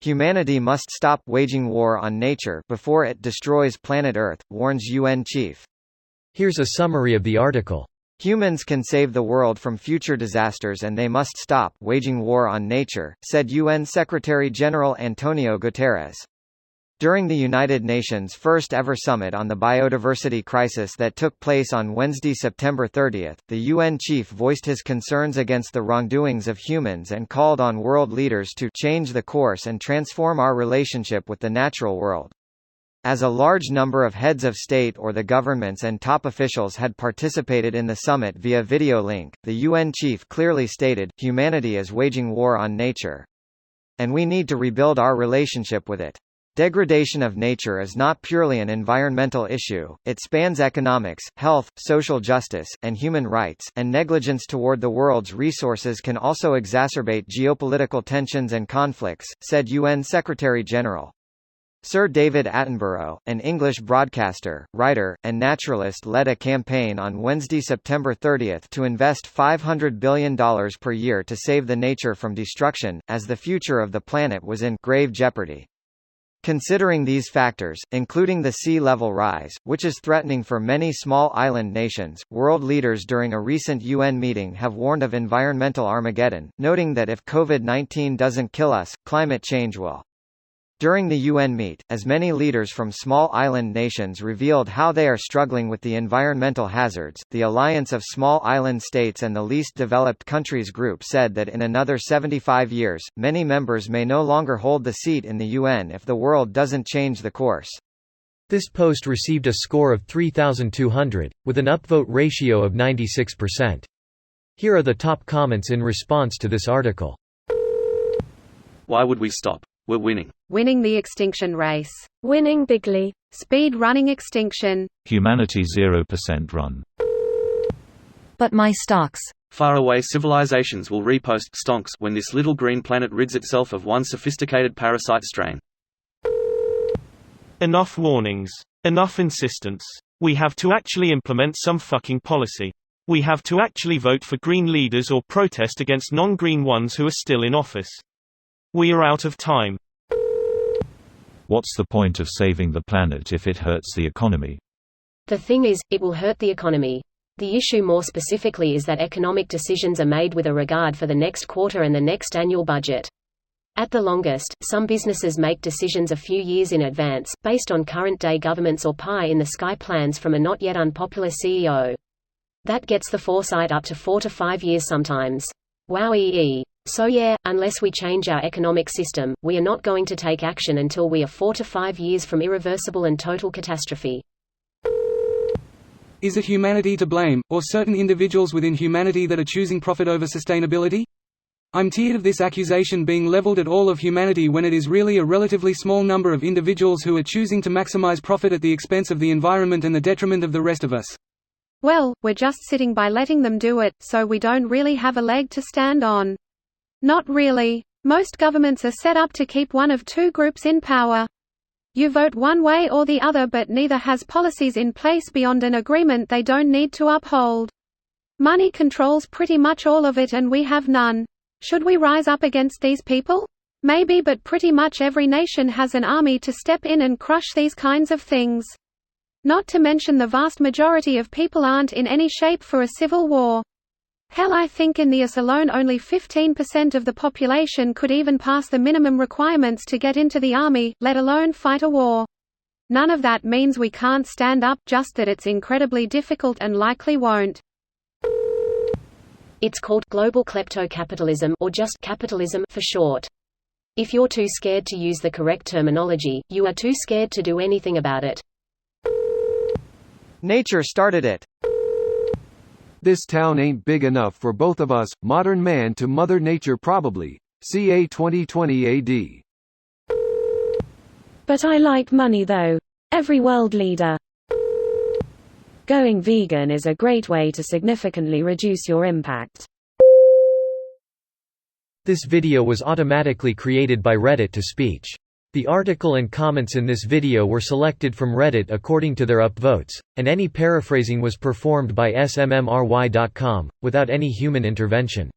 Humanity must stop waging war on nature before it destroys planet Earth, warns UN chief. Here's a summary of the article. Humans can save the world from future disasters and they must stop waging war on nature, said UN Secretary-General Antonio Guterres. During the United Nations' first-ever summit on the biodiversity crisis that took place on Wednesday, September 30, the UN chief voiced his concerns against the wrongdoings of humans and called on world leaders to change the course and transform our relationship with the natural world. As a large number of heads of state or the governments and top officials had participated in the summit via video link, the UN chief clearly stated, "Humanity is waging war on nature. And we need to rebuild our relationship with it. Degradation of nature is not purely an environmental issue, it spans economics, health, social justice, and human rights, and negligence toward the world's resources can also exacerbate geopolitical tensions and conflicts," said UN Secretary-General. Sir David Attenborough, an English broadcaster, writer, and naturalist led a campaign on Wednesday, September 30 to invest $500 billion per year to save the nature from destruction, as the future of the planet was in grave jeopardy. Considering these factors, including the sea level rise, which is threatening for many small island nations, world leaders during a recent UN meeting have warned of environmental Armageddon, noting that if COVID-19 doesn't kill us, climate change will. During the UN meet, as many leaders from small island nations revealed how they are struggling with the environmental hazards, the Alliance of Small Island States and the Least Developed Countries group said that in another 75 years, many members may no longer hold the seat in the UN if the world doesn't change the course. This post received a score of 3,200, with an upvote ratio of 96%. Here are the top comments in response to this article. Why would we stop? We're winning. Winning the extinction race. Winning bigly. Speed running extinction. Humanity 0% run. But my stocks. Faraway civilizations will repost stonks when this little green planet rids itself of one sophisticated parasite strain. Enough warnings. Enough insistence. We have to actually implement some fucking policy. We have to actually vote for green leaders or protest against non-green ones who are still in office. We are out of time. What's the point of saving the planet if it hurts the economy? The thing is, it will hurt the economy. The issue more specifically is that economic decisions are made with a regard for the next quarter and the next annual budget. At the longest, some businesses make decisions a few years in advance, based on current-day government's or pie-in-the-sky plans from a not-yet unpopular CEO. That gets the foresight up to 4 to 5 years sometimes. Wow. So yeah, unless we change our economic system, we are not going to take action until we are 4 to 5 years from irreversible and total catastrophe. Is it humanity to blame, or certain individuals within humanity that are choosing profit over sustainability? I'm tired of this accusation being leveled at all of humanity when it is really a relatively small number of individuals who are choosing to maximize profit at the expense of the environment and the detriment of the rest of us. Well, we're just sitting by letting them do it, so we don't really have a leg to stand on. Not really. Most governments are set up to keep one of two groups in power. You vote one way or the other, but neither has policies in place beyond an agreement they don't need to uphold. Money controls pretty much all of it and we have none. Should we rise up against these people? Maybe, but pretty much every nation has an army to step in and crush these kinds of things. Not to mention the vast majority of people aren't in any shape for a civil war. Hell, I think in the US alone only 15% of the population could even pass the minimum requirements to get into the army, let alone fight a war. None of that means we can't stand up, just that it's incredibly difficult and likely won't. It's called global klepto-capitalism, or just capitalism for short. If you're too scared to use the correct terminology, you are too scared to do anything about it. Nature started it. This town ain't big enough for both of us, modern man to Mother Nature probably. CA 2020 AD. But I like money though. Every world leader. Going vegan is a great way to significantly reduce your impact. This video was automatically created by Reddit to speech. The article and comments in this video were selected from Reddit according to their upvotes, and any paraphrasing was performed by smmry.com, without any human intervention.